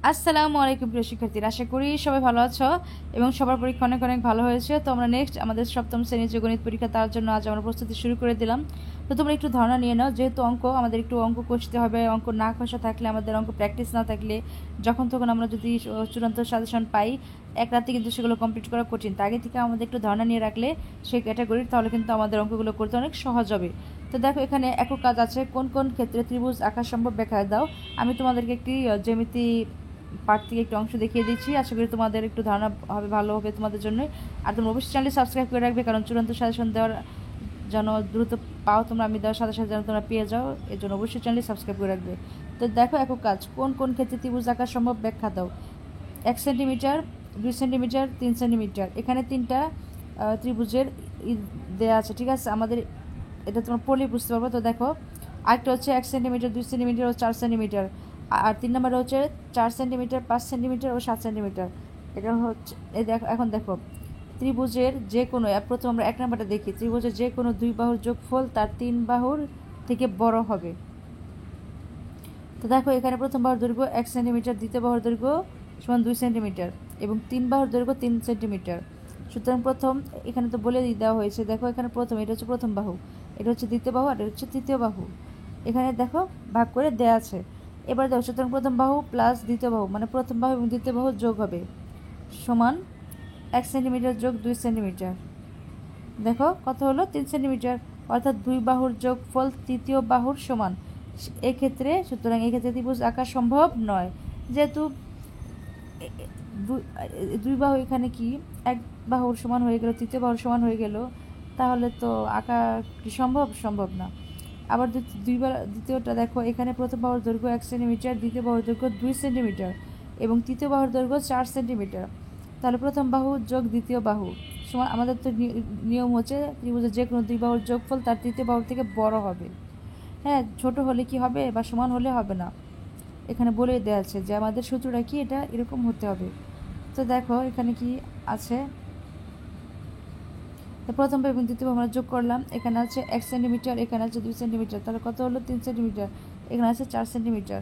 আসসালামু আলাইকুম প্রিয় শিক্ষার্থীরা, আশা করি সবাই ভালো আছো এবং সবার পরীক্ষা অনেক অনেক ভালো হয়েছে। তো আমরা নেক্সট আমাদের সপ্তম শ্রেণীর যে গণিত পরীক্ষা তার জন্য আজ আমরা প্রস্তুতি শুরু করে দিলাম। তো তোমরা একটু ধারণা নিয়ে নাও, যেহেতু অঙ্ক আমাদের একটু অঙ্ক কষতে হবে। অঙ্ক না কষা থাকলে, আমাদের অঙ্ক প্র্যাকটিস না থাকলে যখন তখন আমরা যদি চূড়ান্ত সাজেশন পাই, এক রাতে কিন্তু সেগুলো কমপ্লিট করা কঠিন। তা আগে থেকে আমাদের একটু ধারণা নিয়ে রাখলে সেই ক্যাটাগরির, তাহলে কিন্তু আমাদের অঙ্কগুলো করতে অনেক সহজ হবে। তো দেখো, এখানে একক কাজ আছে, কোন কোন ক্ষেত্রে ত্রিভুজ আঁকা সম্ভব ব্যাখ্যা দাও। আমি তোমাদেরকে একটি জ্যামিতি পার্ট থেকে একটু অংশ দেখিয়ে দিচ্ছি। আশা করি তোমাদের একটু ধারণা হবে, ভালো হবে তোমাদের জন্যই। আর তোমরা অবশ্যই চ্যানেলটি সাবস্ক্রাইব করে রাখবে, কারণ চূড়ান্ত সাজেশন দেওয়ার যেন দ্রুত পাও তোমরা, আমি দেওয়ার সাথে সাথে যেন তোমরা পেয়ে যাও, এর জন্য অবশ্যই চ্যানেলটি সাবস্ক্রাইব করে রাখবে। তো দেখো, একক কাজ, কোন কোন ক্ষেত্রে ত্রিভুজ আঁকা সম্ভব ব্যাখ্যা দাও। 1 সেন্টিমিটার, 2 সেন্টিমিটার, 3 সেন্টিমিটার, এখানে তিনটা ত্রিভুজের দেওয়া আছে, ঠিক আছে। আমাদের এটা তোমরা পড়লেই বুঝতে পারবো। তো দেখো, আরেকটা হচ্ছে 1 সেন্টিমিটার, 2 সেন্টিমিটার ও 4 সেন্টিমিটার, আর 3 নম্বরে হচ্ছে 4 সেন্টিমিটার, 5 সেন্টিমিটার ও 7 সেন্টিমিটার। এটা হচ্ছে, এই দেখো, এখন দেখো ত্রিভুজের যে কোনো, প্রথম আমরা 1 নম্বরটা দেখি, ত্রিভুজের যে কোনো দুই বাহুর যোগফল তার 3 বাহুর থেকে বড় হবে। তো দেখো, এখানে প্রথম বাহুর দৈর্ঘ্য 1 সেন্টিমিটার, দ্বিতীয় বাহুর দৈর্ঘ্য সমান 2 সেন্টিমিটার এবং 3 বাহুর দৈর্ঘ্য 3 সেন্টিমিটার। সুতরাং প্রথম, এখানে তো বলে দেওয়া হয়েছে, দেখো এখানে প্রথম, এটা হচ্ছে প্রথম বাহু, এটা হচ্ছে দ্বিতীয় বাহু, আর এটা হচ্ছে তৃতীয় বাহু। এখানে দেখো ভাগ করে দেওয়া আছে। এবার দেখো, সুতরাং প্রথম বাহু প্লাস দ্বিতীয় বাহু, মানে প্রথম বাহু এবং দ্বিতীয় বাহু যোগ হবে, সমান 1 সেন্টিমিটার যোগ 2 সেন্টিমিটার। দেখো কত হলো, 3 সেন্টিমিটার, অর্থাৎ দুই বাহুর যোগফল তৃতীয় বাহুর সমান। এক্ষেত্রে, সুতরাং এক্ষেত্রে ত্রিভুজ আঁকা সম্ভব নয়, যেহেতু দুই বাহু এখানে কি এক বাহুর সমান হয়ে গেল, তৃতীয় বাহুর সমান হয়ে গেল, তাহলে তো আঁকা কি সম্ভব? সম্ভব না। আবার দ্বিতীয়টা দেখো, এখানে প্রথম বাহুর দৈর্ঘ্য 1 সেন্টিমিটার, দ্বিতীয় বাহুর দৈর্ঘ্য 2 সেন্টিমিটার এবং তৃতীয় বাহুর দৈর্ঘ্য 4 সেন্টিমিটার। তাহলে প্রথম বাহু যোগ দ্বিতীয় বাহু সমান, আমাদের তো নিয়ম হচ্ছে ত্রিভুজের যে কোনো দুই বাহুর যোগফল তার তৃতীয় বাহুর থেকে বড় হবে। হ্যাঁ, ছোট হলে কি হবে বা সমান হলে হবে না। এখানে বলে দেওয়া আছে যে আমাদের সূত্রটা কি, এটা এরকম হতে হবে। তো দেখো এখানে কি আছে, তো প্রথম এবং দ্বিতীয় আমরা যোগ করলাম, এখানে আছে 1 সেন্টিমিটার, এখানে আছে 2 সেন্টিমিটার, তাহলে কত হলো 3 সেন্টিমিটার, এখানে আছে 4 সেন্টিমিটার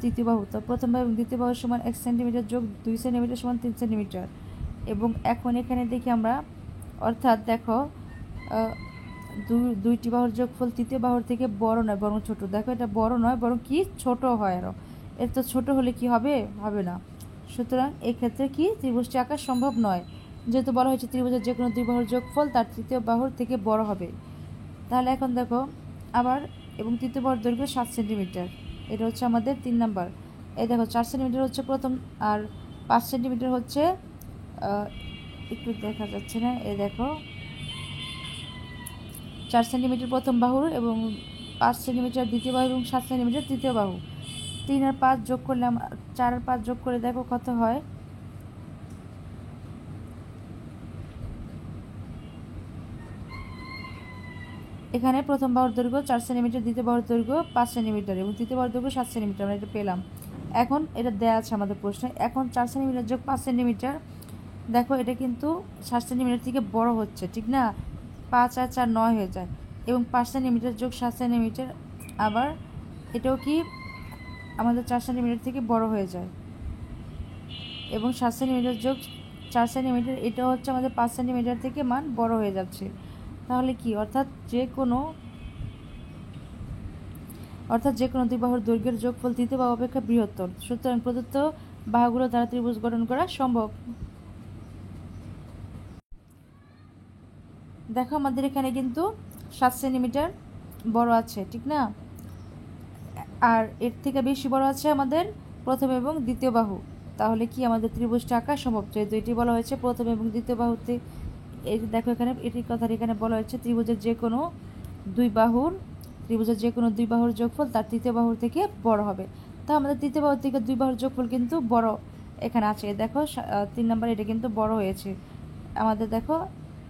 তৃতীয় বাহু। তো প্রথম বাহু এবং দ্বিতীয় বাহু সমান 1 সেন্টিমিটার যোগ 2 সেন্টিমিটার সমান 3 সেন্টিমিটার। এবং এখন এখানে দেখি আমরা, অর্থাৎ দেখো দুইটি বাহুর যোগফল তৃতীয় বাহুর থেকে বড় নয় বরং ছোট। দেখো, এটা বড় নয় বরং কি ছোট হয় আরও। এর তো ছোট হলে কি হবে? হবে না। সুতরাং এক্ষেত্রে কি ত্রিভুজটি আঁকা সম্ভব নয়, যেহেতু বলা হয়েছে ত্রিভুজের যে কোনো দুই বাহুর যোগফল তার তৃতীয় বাহুর থেকে বড় হবে। তাহলে এখন দেখো আবার, এবং তৃতীয় বাহুর দৈর্ঘ্য 7 সেন্টিমিটার, এটা হচ্ছে আমাদের 3 নাম্বার। এই দেখো 4 সেন্টিমিটার হচ্ছে প্রথম, আর 5 সেন্টিমিটার হচ্ছে, একটু দেখা যাচ্ছে না, এই দেখো 4 সেন্টিমিটার প্রথম বাহুর এবং 5 সেন্টিমিটার দ্বিতীয় বাহু এবং 7 সেন্টিমিটার তৃতীয় বাহু। 3 আর 5 যোগ করলে, 4 আর 5 যোগ করে দেখো কত হয়। এখানে প্রথম বাহুর দৈর্ঘ্য 4 সেন্টিমিটার, দ্বিতীয় বাহুর দৈর্ঘ্য 5 সেন্টিমিটার এবং তৃতীয় বাহুর দৈর্ঘ্য 7 সেন্টিমিটার, আমরা এটা পেলাম। এখন এটা দেওয়া আছে আমাদের প্রশ্নে, এখন 4 সেন্টিমিটার যোগ 5 সেন্টিমিটার, দেখো এটা কিন্তু 7 সেন্টিমিটার থেকে বড় হচ্ছে, ঠিক না? 5 আর 4 9 হয়ে যায়, এবং 5 সেন্টিমিটার যোগ 7 সেন্টিমিটার, আবার এটাও কি আমাদের 4 সেন্টিমিটার থেকে বড় হয়ে যায়, এবং 7 সেন্টিমিটার যোগ 4 সেন্টিমিটার, এটা হচ্ছে আমাদের 5 সেন্টিমিটার থেকে মান বড় হয়ে যাচ্ছে। তাহলে কি, অর্থাৎ যে কোনো দুই বাহুর দৈর্ঘ্যের যোগফল তৃতীয় বাহু অপেক্ষা বৃহত্তর। সুতরাং প্রদত্ত বাহুগুলো দ্বারা ত্রিভুজ গঠন করা সম্ভব। দেখো আমাদের এখানে কিন্তু 7 সেন্টিমিটার বড় আছে, ঠিক না? আর এর থেকে বেশি বড় আছে আমাদের প্রথম এবং দ্বিতীয় বাহু। তাহলে কি আমাদের ত্রিভুজটা আঁকা সম্ভব? যেহেতু এটি বলা হয়েছে প্রথম এবং দ্বিতীয় বাহুতে, এই দেখো এখানে এটির কথা এখানে বলা হয়েছে ত্রিভুজের যে কোনো দুই বাহুর যোগফল তার তৃতীয় বাহুর থেকে বড় হবে। তো আমাদের তৃতীয় বাহুর থেকে দুই বাহুর যোগফল কিন্তু বড় এখানে আছে, দেখো 3 নম্বর, এটা কিন্তু বড় হয়েছে আমাদের। দেখো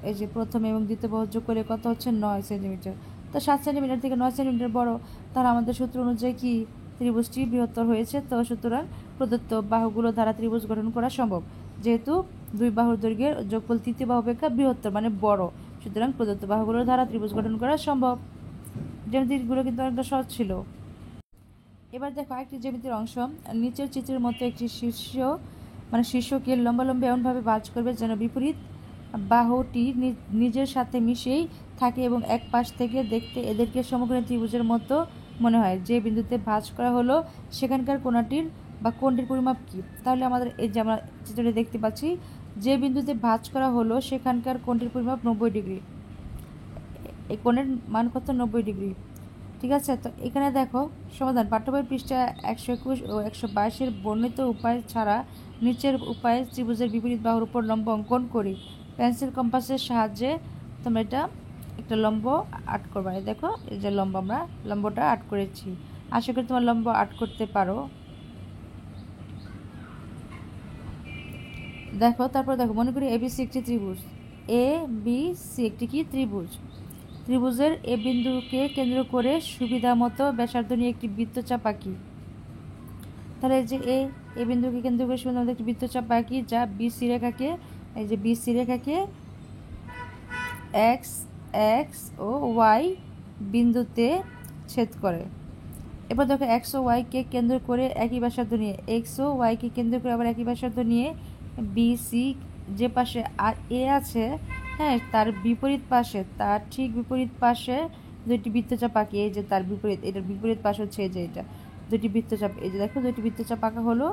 এই যে প্রথম এবং দ্বিতীয় বাহু যোগ করে কত হচ্ছে 9 সেন্টিমিটার। তো 7 সেন্টিমিটার থেকে 9 সেন্টিমিটার বড়, তাহলে আমাদের সূত্র অনুযায়ী কি ত্রিভুজটি বৃহত্তর হয়েছে। তো সুতরাং প্রদত্ত বাহুগুলো দ্বারা ত্রিভুজ গঠন করা সম্ভব, যেহেতু দুই বাহুর দৈর্ঘ্যের যোগফল তৃতীয় বাহু অপেক্ষা বৃহত্তর মানে বড়, সুতরাং প্রদত্ত বাহুগুলোর দ্বারা ত্রিভুজ গঠন করা সম্ভব। জ্যামিতিগুলো কিন্তু অনেকটা সহজ ছিল। এবার দেখো আরেকটি জ্যামিতির অংশ। নিচের চিত্রের মতো একটি শীর্ষকে লম্বালম্বি এমনভাবে ভাঁজ করবে যেন বিপরীত বাহুটি নিজের সাথে মিশেই থাকে এবং এক পাশ থেকে দেখতে এদেরকে সমকোণী ত্রিভুজের মতো মনে হয়। যে বিন্দুতে ভাঁজ করা হলো সেখানকার কোণটির বা কোণটির পরিমাপ কী? তাহলে আমাদের এই যে আমরা চিত্রটি দেখতে পাচ্ছি, যে বিন্দুতে ভাঁজ করা হলো সেখানকার কোণটির পরিমাপ 90 ডিগ্রি। এই কোণের মান কত? 90 ডিগ্রি। ঠিক আছে, তো এখানে দেখো সমাধান। পাঠ্যবই পৃষ্ঠা 121 ও 122-এর বর্ণিত উপায় ছাড়া নিচের উপায়ে ত্রিভুজের বিপরীত বাহুর উপর লম্ব অঙ্কন করি। পেন্সিল কম্পাসের সাহায্যে তোমরা এটা একটা লম্ব আর্ট করবা। দেখো এই যে লম্ব, আমরা লম্বটা আর্ট করেছি। আশা করি তোমার লম্ব আর্ট করতে পারো। দেখো তারপর দেখো, মনে করি এবিসি একটি ত্রিভুজ। এ বি সি একটি কি ত্রিভুজ। ত্রিভুজের এ বিন্দুকে কেন্দ্র করে সুবিধা মতো ব্যাসার্ধ নিয়ে একটি বৃত্তচাপ আঁকি। তাহলে এই যে এ বিন্দুকে কেন্দ্র করে সুবিধা মতো একটি বৃত্তচাপ আঁকি, যা বিসি রেখাকে, এই যে বিসি রেখাকে এক্স এক্স ও ওয়াই বিন্দুতে ছেদ করে। এবার দেখো এক্স ও ওয়াইকে কেন্দ্র করে একই ব্যাসার্ধ নিয়ে, এক্স ও ওয়াইকে কেন্দ্র করে আবার একই ব্যাসার্ধ নিয়ে বিসি যে পাশে আর এ আছে, হ্যাঁ, তার বিপরীত পাশে, তার ঠিক বিপরীত পাশে দুইটি বৃত্তচাপ আঁকি। এই যে তার বিপরীত, এটার বিপরীত পাশে হচ্ছে এই যে এটা, দুইটি বৃত্তচাপ। এই যে দেখো দুইটি বৃত্তচাপ আঁকা হলো।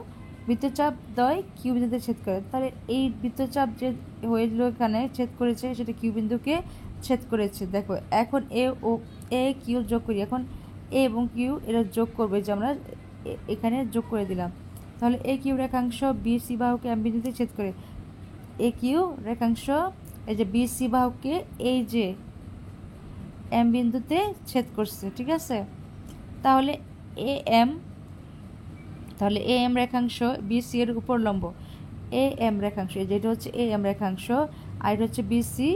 বৃত্তচাপ দ্বয় কিউ বিন্দুতে ছেদ করে। তাহলে এই বৃত্তচাপ যে হয়েছিল এখানে ছেদ করেছে, সেটা কিউ বিন্দুকে ছেদ করেছে। দেখো এখন এ কিউ যোগ করি। এখন এ এবং কিউ এরা যোগ করবে, যে আমরা এখানে যোগ করে দিলাম। তাহলে এ কিউ রেখাংশ বি সি বাহুকে এম বিন্দুতে ছেদ করে। এ কিউ রেখাংশ এই যে বি সি বাহুকে এই যে এম বিন্দুতে ছেদ করছে। ঠিক আছে, তাহলে এ এম রেখাংশ বি সি এর উপর লম্ব। এ এম রেখাংশ, যেটা হচ্ছে এ এম রেখাংশ, আর এটা হচ্ছে বি সি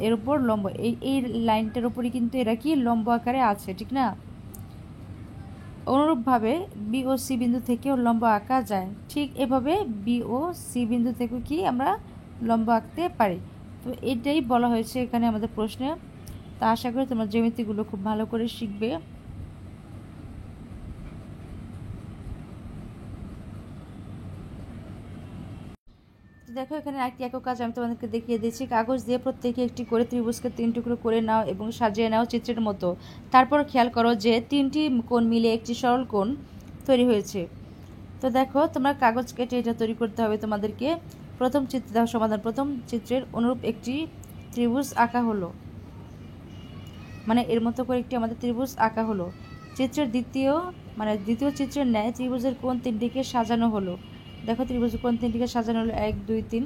এর উপর লম্ব। এই লাইনটার উপরে কিন্তু এরা কি লম্ব আকারে আছে, ঠিক না? অনুরূপভাবে বি ও সি বিন্দু থেকেও লম্ব আঁকা যায়। ঠিক এভাবে বি ও সি বিন্দু থেকেও কি আমরা লম্ব আঁকতে পারি। তো এটাই বলা হয়েছে এখানে আমাদের প্রশ্নে। তা আশা করি তোমরা জ্যামিতিগুলো খুব ভালো করে শিখবে। দেখো এখানে আরেকটি একক কাজ আমি তোমাদেরকে দেখিয়ে দিচ্ছি। কাগজ দিয়ে প্রত্যেকে একটি করে ত্রিভুজকে 3 টুকরো করে নাও এবং সাজিয়ে নাও চিত্রের মতো। তারপর খেয়াল করো যে 3টি কোণ মিলে একটি সরল কোণ তৈরি হয়েছে। তো দেখো তোমরা কাগজ কেটে এটা তৈরি করতে হবে তোমাদেরকে। প্রথম চিত্র দেখো সমাধান। প্রথম চিত্রের অনুরূপ একটি ত্রিভুজ আঁকা হলো, মানে এর মতো করে একটি আমাদের ত্রিভুজ আঁকা হলো। চিত্রের দ্বিতীয় চিত্রের ন্যায় ত্রিভুজের কোণ 3টিকে সাজানো হলো। দেখো ত্রিভুজের কোণ 3টিকে সাজানো হলো 1 2 3।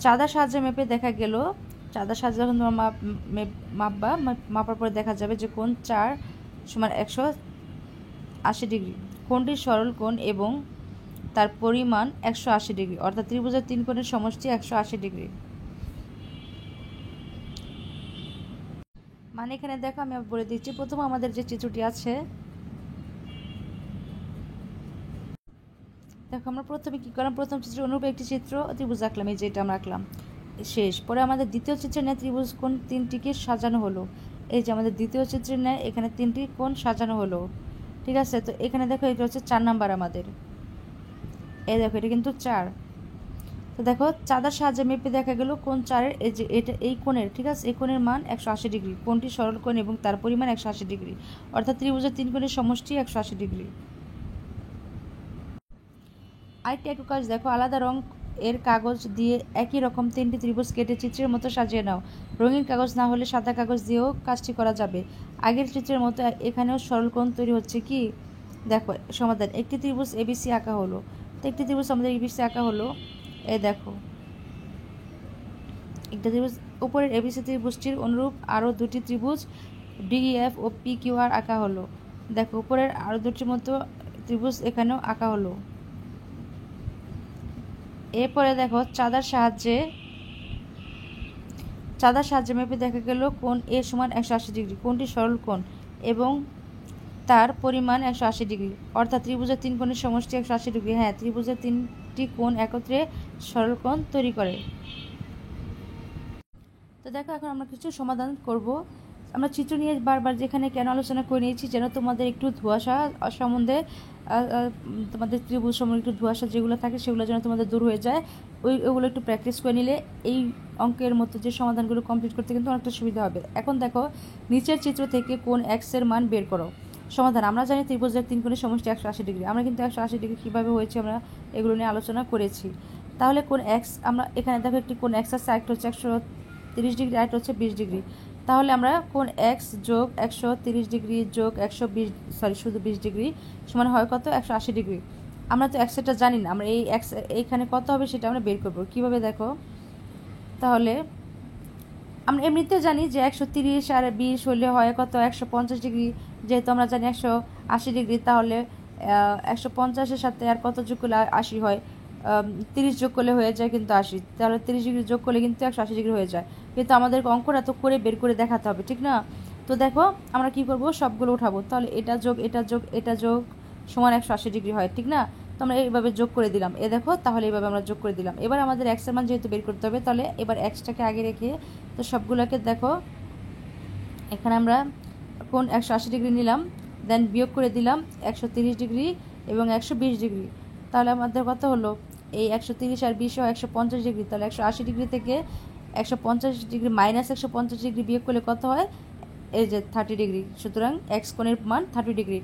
চাঁদার সাহায্যে মেপে দেখা গেল, চাঁদার সাহায্যে যখন তোমরা মাপার পরে দেখা যাবে যে কোণ 4 সমান 180 ডিগ্রি। কোণটি সরল কোণ এবং তার পরিমাণ 180 ডিগ্রি, অর্থাৎ ত্রিভুজের 3 কোণের সমষ্টি 180 ডিগ্রি। মানে এখানে দেখো আমি বলে দিচ্ছি। প্রথম আমাদের যে চিত্রটি আছে, দেখো আমরা প্রথমে কি করলাম, প্রথম চিত্র অনুরূপ একটি চিত্র ত্রিভুজ আঁকলাম, এই যেটা আমরা আঁকলাম শেষ। পরে আমাদের দ্বিতীয় চিত্রের ন্যায় ত্রিভুজ কোণ 3টিকে সাজানো হলো। এই যে আমাদের দ্বিতীয় চিত্রের ন্যায় এখানে 3টি কোণ সাজানো হলো। ঠিক আছে, তো এখানে দেখো এটা হচ্ছে 4 নাম্বার আমাদের। এই দেখো এটা কিন্তু 4। তো দেখো চাঁদার সাহায্যে মেপে দেখা গেল কোণ 4-এর এই যে এটা এই কোণের, ঠিক আছে, এই কোণের মান 180 ডিগ্রি। কোণটি সরল কোণ এবং তার পরিমাণ 180 ডিগ্রি, অর্থাৎ ত্রিভুজের 3 কোণের সমষ্টি 180 ডিগ্রি। আরেকটি একক কাজ দেখো, আলাদা রং এর কাগজ দিয়ে একই রকম 3টি ত্রিভুজ কেটে চিত্রের মতো সাজিয়ে নাও। রঙিন কাগজ না হলে সাদা কাগজ দিয়েও কাজটি করা যাবে। আগের চিত্রের মতো এখানেও সরল কোণ তৈরি হচ্ছে। কি দেখো সমাধান। একটি ত্রিভুজ এবিসি আঁকা হলো। তো একটি ত্রিভুজ আমাদের এবিসি আঁকা হলো। এই দেখো একটা ত্রিভুজ, উপরের এবিসি ত্রিভুজটির অনুরূপ আরও 2টি ত্রিভুজ ডিইএফ ও পিকিউআর আঁকা হলো। দেখো উপরের আরও 2টির মতো ত্রিভুজ এখানেও আঁকা হলো। এরপরে দেখো চাঁদার সাহায্যে মেপে দেখা গেল কোণ এ সমান 180 ডিগ্রি। কোণটি সরল কোণ এবং তার পরিমাণ 180 ডিগ্রি, অর্থাৎ ত্রিভুজের 3 কোণের সমষ্টি 180 ডিগ্রি। হ্যাঁ, ত্রিভুজের 3টি কোণ একত্রে সরল কোণ তৈরি করে। তো দেখো এখন আমরা কিছু সমাধান করব। আমরা চিত্র নিয়ে বারবার যেখানে কেন আলোচনা করে নিয়েছি যেন তোমাদের একটু ধোঁয়াশা সম্বন্ধে তোমাদের ত্রিভুজ সম্বন্ধে একটু ধোঁয়াশা যেগুলো থাকে সেগুলো যেন তোমাদের দূর হয়ে যায়। ওগুলো একটু প্র্যাকটিস করে নিলে এই অঙ্কের মতো যে সমাধানগুলো কমপ্লিট করতে কিন্তু অনেকটা সুবিধা হবে। এখন দেখো নিচের চিত্র থেকে কোণ এক্সের মান বের করো। সমাধান, আমরা জানি ত্রিভুজের 3 কোণের সমষ্টি 180 ডিগ্রি। আমরা কিন্তু 180 ডিগ্রি কীভাবে হয়েছে আমরা এগুলো নিয়ে আলোচনা করেছি। তাহলে কোণ এক্স, আমরা এখানে দেখো একটি কোণ এক্স আছে, আরেকটা হচ্ছে 130 ডিগ্রি, আরেকটা হচ্ছে 20 ডিগ্রি। তাহলে আমরা কোণ এক্স যোগ 130 ডিগ্রি যোগ 120 শুধু 20 ডিগ্রি সমান হয় কত? 180 ডিগ্রি। আমরা তো এক্সটা জানি না, আমরা এই এক্স এইখানে কত হবে সেটা আমরা বের করবো কীভাবে দেখো। তাহলে আমরা এমনিতে জানি যে 130 আর 20 হলে হয় কত? 150 ডিগ্রি। যেহেতু আমরা জানি 180 ডিগ্রি, তাহলে 150-এর সাথে আর কত যোগ করলে 80 হয়? 30 যোগ করলে হয়ে যায় কিন্তু 80। তাহলে 30 ডিগ্রি যোগ করলে কিন্তু 180 ডিগ্রি হয়ে যায়। কিন্তু আমাদের অঙ্কটা তো করে বের করে দেখাতে হবে, ঠিক না? তো দেখো আমরা কি করব, সবগুলো উঠাবো। তাহলে এটা যোগ এটা যোগ এটা যোগ সমান 180 ডিগ্রি হয়, ঠিক না? তো আমরা এইভাবে যোগ করে দিলাম, দেখো তাহলে এইভাবে আমরা যোগ করে দিলাম। এবার আমাদের এক্সের মান যেহেতু বের করতে হবে, তাহলে এবার এক্সটাকে আগে রেখে তো সবগুলোকে দেখো এখানে আমরা কোণ 180 ডিগ্রি নিলাম, দেন বিয়োগ করে দিলাম 130 ডিগ্রি এবং 120 ডিগ্রি। তাহলে আমাদের কত হলো? এই 130 আর 20 150 ডিগ্রি। তাহলে 180 ডিগ্রি থেকে 150 ডিগ্রি মাইনাস 150 ডিগ্রি বিয়োগ করলে কত হয়? এই যে 30 ডিগ্রি। সুতরাং এক্স কোণের মান 30 ডিগ্রি।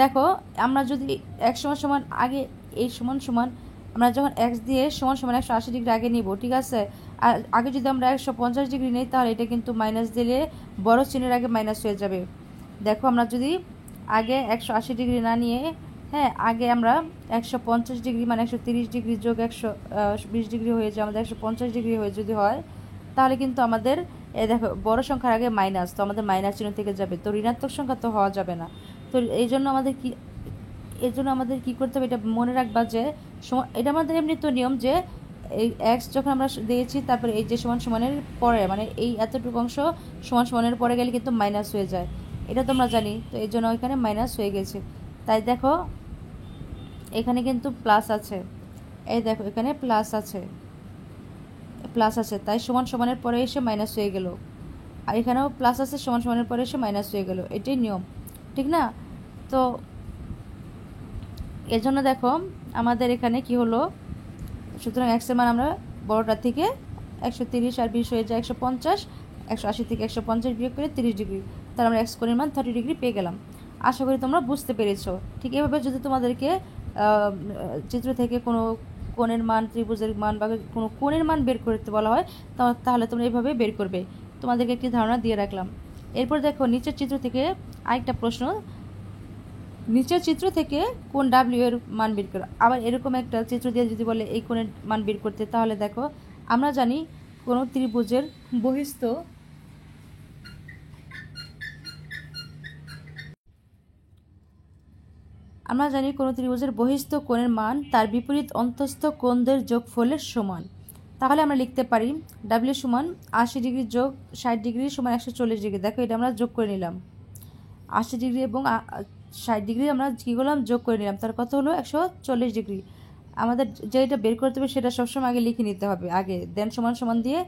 দেখো আমরা যদি এক্স সমান সমান আগে এই সমান সমান আমরা যখন এক্স দিয়ে সমান সমান 180 ডিগ্রি আগে নিব, ঠিক আছে? আর আগে যদি আমরা 150 ডিগ্রি নিই তাহলে এটা কিন্তু মাইনাস দিলে বড় চিহ্নের আগে মাইনাস হয়ে যাবে। দেখো আমরা যদি আগে 180 ডিগ্রি না নিয়ে আগে আমরা 150 ডিগ্রি মানে 130 ডিগ্রি যোগ 120 ডিগ্রি হয়ে যায়, আমাদের 150 ডিগ্রি হয়ে যদি হয় তাহলে কিন্তু আমাদের দেখো বড় সংখ্যার আগে মাইনাস, তো আমাদের মাইনাস চিহ্ন থেকে যাবে, তো ঋণাত্মক সংখ্যা তো হওয়া যাবে না। তো এই জন্য আমাদের কি করতে হবে এটা মনে রাখবা যে এটা আমাদের এমনি তো নিয়ম যে এই এক্স যখন আমরা দিয়েছি তারপরে এই যে সমান সমানের পরে মানে এই এতটুকু অংশ সমান সমানের পরে গেলে কিন্তু মাইনাস হয়ে যায়, এটা তোমরা জানি। তো এই জন্য এখানে মাইনাস হয়ে গেছে। তাই দেখো এখানে কিন্তু প্লাস আছে, এই দেখো এখানে প্লাস আছে, তাই সমান সমানের পরে এসে মাইনাস হয়ে গেল। আর এখানেও প্লাস আছে, সমান সমানের পরে এসে মাইনাস হয়ে গেল, এটাই নিয়ম, ঠিক না? তো এর জন্য দেখো আমাদের এখানে কি হলো, সুতরাং এক্সের মান আমরা বড়টা থেকে 130 আর 20 হয়ে যায় 150, 180 থেকে 150 বিয়োগ করে 30 ডিগ্রি, তাহলে আমরা এক্স কোণের মান 30 ডিগ্রি পেয়ে গেলাম। আশা করি তোমরা বুঝতে পেরেছো। ঠিক এভাবে যদি তোমাদেরকে চিত্র থেকে কোনো কোণের মান, ত্রিভুজের মান বা কোনো কোণের মান বের করতে বলা হয় তাহলে তোমরা এইভাবে বের করবে। তোমাদেরকে একটি ধারণা দিয়ে রাখলাম। এরপর দেখো নিচের চিত্র থেকে আরেকটা প্রশ্ন, নিচের চিত্র থেকে কোণ ডাব্লিউ এর মান বের করো। আবার এরকম একটা চিত্র দিয়ে যদি বলে এই কোণের মান বের করতে, তাহলে দেখো আমরা জানি কোনো ত্রিভুজের বহিস্থ কোণের মান তার বিপরীত অন্তস্থ কোণদের যোগফলের সমান। তাহলে আমরা লিখতে পারি ডাব্লিউ সমান 80 ডিগ্রি যোগ 60 ডিগ্রি সমান 140 ডিগ্রি। দেখো এটা আমরা যোগ করে নিলাম, 80 ডিগ্রি এবং 60 ডিগ্রি আমরা কী করলাম, যোগ করে নিলাম, তার কত হলো 140 ডিগ্রি। আমাদের যেটা বের করতে হবে সেটা সবসময় আগে লিখে নিতে হবে, আগে দেন সমান সমান দিয়ে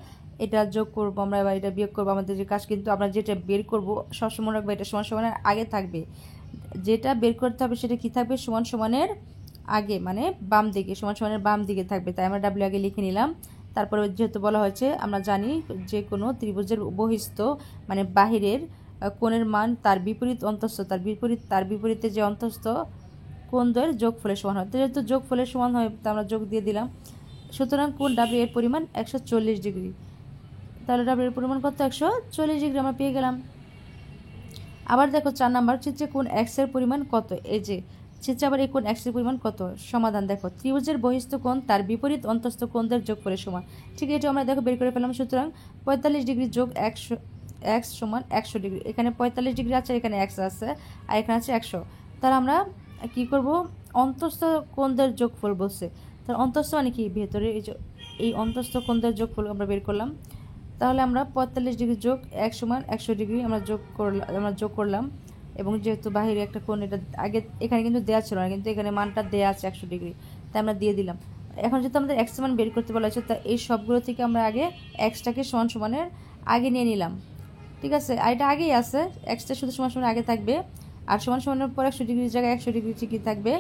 এটা যোগ করবো আমরা, এবার এটা বিয়োগ করবো, আমাদের যে কাজ কিন্তু আমরা যেটা বের করবো সবসময় রাখবো এটা সমান সমানের আগে থাকবে, যেটা বের করতে হবে সেটা কি থাকবে, সমান সমানের আগে মানে বাম দিকে, সমান সমানের বাম দিকে থাকবে। তাই আমরা ডাব্লিউ আগে লিখে নিলাম। তারপরে যেহেতু বলা হয়েছে আমরা জানি যে কোনো ত্রিভুজের বহিস্থ মানে বাহিরের কোণের মান তার বিপরীত অন্তস্থ, তার বিপরীতে যে অন্তস্থ কোণদ্বয়ের যোগফলের সমান হয়। যেহেতু যোগফলের সমান হয় তা আমরা যোগ দিয়ে দিলাম। সুতরাং কোণ ডাব্লিউ এর পরিমাণ 140 ডিগ্রি। তাহলে ডাব্লিউ এর পরিমাণ কত, 140 ডিগ্রি আমরা পেয়ে গেলাম। আবার দেখো 4 নাম্বার চিত্রে কোণ এক্স এর পরিমাণ কত। এই যে চিত্রে আবার এই কোণ এক্স এর পরিমাণ কত। সমাধান দেখো ত্রিভুজের বহিস্থ কোণ তার বিপরীত অন্তস্থ কোণদের যোগফলের সমান। ঠিক এটা আমরা দেখো বের করে ফেলাম। সুতরাং 45 ডিগ্রি যোগ 100 এক্স সমান 100 ডিগ্রি। এখানে 45 ডিগ্রি আছে, এখানে এক্স আছে, আর এখানে আছে 100। তাহলে আমরা কি করব, অন্তস্থ কোণদের যোগফল বলছে। তাহলে অন্তস্থ মানে কি, ভেতরে এই অন্তস্থ কোণদের যোগফল আমরা বের করলাম। তাহলে আমরা 45 ডিগ্রি যোগ 1 সমান 100 ডিগ্রি আমরা যোগ করলাম এবং যেহেতু বাহিরে একটা কোণ, এটা আগে এখানে কিন্তু দেওয়া ছিল না, কিন্তু এখানে মানটা দেওয়া আছে 100 ডিগ্রি, তাই আমরা দিয়ে দিলাম। এখন যেহেতু আমাদের এক্স মান বের করতে বলা হয়েছে, তা এই সবগুলো থেকে আমরা আগে এক্সটাকে সমান সমানের আগে নিয়ে নিলাম। ঠিক আছে, আর এটা আগেই আছে, এক্সটা শুধু সমান সমান আগে থাকবে, আর সমান সমানের পরে 100 ডিগ্রির জায়গায় 100 ডিগ্রি ঠিকই থাকবে।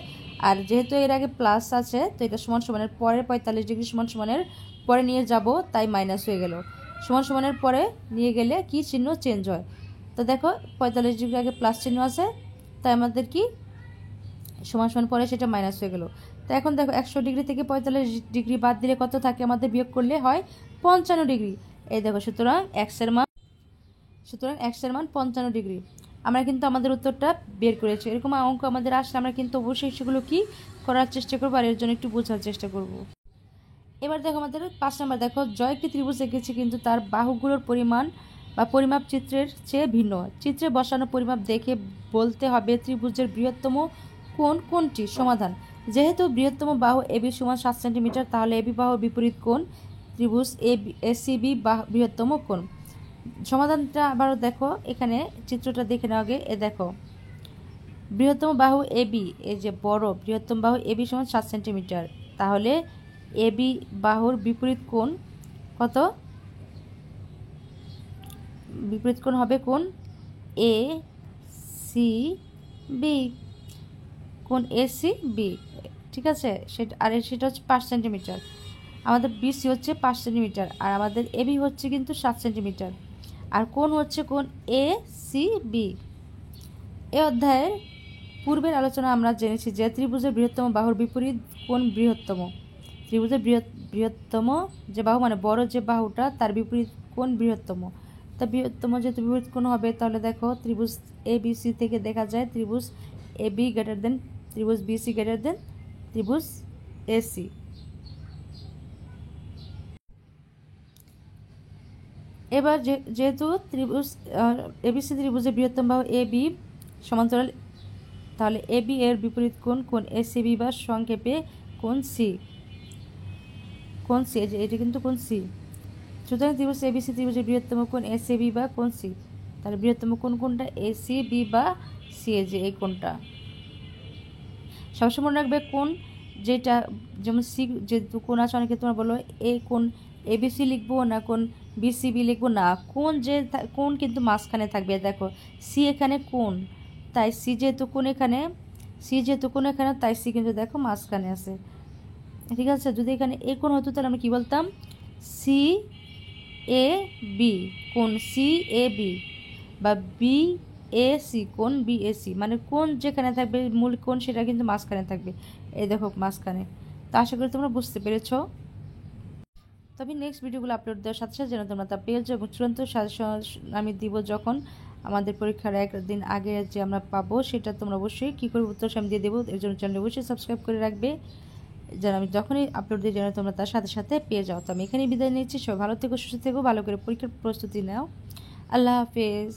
আর যেহেতু এর আগে প্লাস আছে, তো এটা সমান সমানের পরে 45 ডিগ্রি সমান সমানের পরে নিয়ে যাব, তাই মাইনাস হয়ে গেল। সমান সমানের পরে নিয়ে গেলে কি চিহ্ন চেঞ্জ হয়। তো দেখো 45 ডিগ্রি আগে প্লাস চিহ্ন আছে, তাই আমাদের কি সমান সমান পরে সেটা মাইনাস হয়ে গেল। তো এখন দেখো 100 ডিগ্রি থেকে 45 ডিগ্রি বাদ দিলে কত থাকে, আমাদের বিয়োগ করলে হয় 55 ডিগ্রি। এই দেখো, সুতরাং এক্স এর মান 55 ডিগ্রি। আমরা কিন্তু আমাদের উত্তরটা বের করেছি। এরকম অঙ্ক আমাদের আসলে আমরা কিন্তু অবশ্যই সেগুলো কি করার চেষ্টা করবো, আর এর জন্য একটু বোঝার চেষ্টা করব। এবার দেখো আমাদের 5 নম্বর, দেখো জয় একটি ত্রিভুজ এঁকেছে, কিন্তু তার বাহুগুলোর পরিমাণ বা পরিমাপ চিত্রের চেয়ে ভিন্ন। চিত্রে বসানো পরিমাপ দেখে বলতে হবে ত্রিভুজের বৃহত্তম কোণ কোনটি। সমাধান: যেহেতু বৃহত্তম বাহু এবি সমান 7 সেন্টিমিটার, তাহলে এবি বাহুর বিপরীত কোণ ত্রিভুজ এসিবি বৃহত্তম কোণ। সমাধানটা আবারও দেখো, এখানে চিত্রটা দেখে নাও আগে। দেখো বৃহত্তম বাহু এবি, এই যে বড় বৃহত্তম বাহু এবি সমান 7 সেন্টিমিটার, তাহলে এবি বাহুর বিপরীত কোণ কত? বিপরীত কোণ হবে কোণ এ সি বি, কোণ এ সি বি, ঠিক আছে। সেটা আর সেটা হচ্ছে 5 সেন্টিমিটার। আমাদের বিসি হচ্ছে 5 সেন্টিমিটার, আর আমাদের এবি হচ্ছে কিন্তু 7 সেন্টিমিটার, আর কোণ হচ্ছে কোণ এ সি বি। এই অধ্যায়ের পূর্বের আলোচনা আমরা জেনেছি যে ত্রিভুজের বৃহত্তম বাহুর বিপরীত কোণ বৃহত্তম। ত্রিভুজের বৃহত্তম যে বাহু মানে বড় যে বাহুটা, তার বিপরীত কোণ বৃহত্তম। তা বৃহত্তম যেহেতু বিপরীত কোণ হবে, তাহলে দেখো ত্রিভুজ এ বি সি থেকে দেখা যায় ত্রিভুজ এ বি গ্রেটার দেন ত্রিভুজ বি সি গ্রেটার দেন ত্রিভুজ এ সি। এবার যেহেতু ত্রিভুজ এবিসি ত্রিভুজের বৃহত্তম বাহু এ বি সমান্তরাল, তাহলে এ বি এর বিপরীত কোণ কোণ এ সি বি বা সংক্ষেপে কোণ সি। কোণ সি, এটা কিন্তু কোণ সি। সুতরাং ত্রিভুজ এবিসি ত্রিভুজের বৃহত্তম কোণ এ সি বি বা কোণ সি। তাহলে বৃহত্তম কোণ কোনটা? এ সি বি বা সি, যে এই কোণটা। সবসময় মনে রাখবে কোণ যেটা, যেমন সি যে কোণ আছে, অনেকে তোমার বলো এ কোণ এবিসি লিখবো না কোণ বিসিবি লিখবো, না, কোণ যে কোণ কিন্তু মাঝখানে থাকবে। দেখো সি এখানে কোণ, তাই সি যেহেতু কোণ এখানে, তাই সি কিন্তু দেখো মাঝখানে আছে, ঠিক আছে। যদি এখানে এ কোণ হতো, তাহলে আমরা কি বলতাম? সি এ বি, কোণ সি এ বি, বা বি এ সি, কোণ বি এ সি, মানে কোণ যেখানে থাকবে মূল কোণ সেটা কিন্তু মাঝখানে থাকবে। এই দেখো মাঝখানে। তো আশা করি তোমরা বুঝতে পেরেছো। তবে নেক্সট ভিডিওগুলো আপলোড দেওয়ার সাথে সাথে যেন তোমরা তা পেয়ে যাও, এবং চূড়ান্ত সাজেশন আমি দিব যখন আমাদের পরীক্ষার একদিন আগে যে আমরা পাবো, সেটা তোমরা অবশ্যই কী করে উত্তর আমি দিয়ে দেবো। এর জন্য চ্যানেল অবশ্যই সাবস্ক্রাইব করে রাখবে, যেন আমি যখনই আপলোড দিই যেন তোমরা তার সাথে সাথে পেয়ে যাও। তো আমি এখানেই বিদায় নিচ্ছি। সবাই ভালো থেকো, সুস্থ থেকো, ভালো করে পরীক্ষার প্রস্তুতি নাও। আল্লাহ হাফেজ।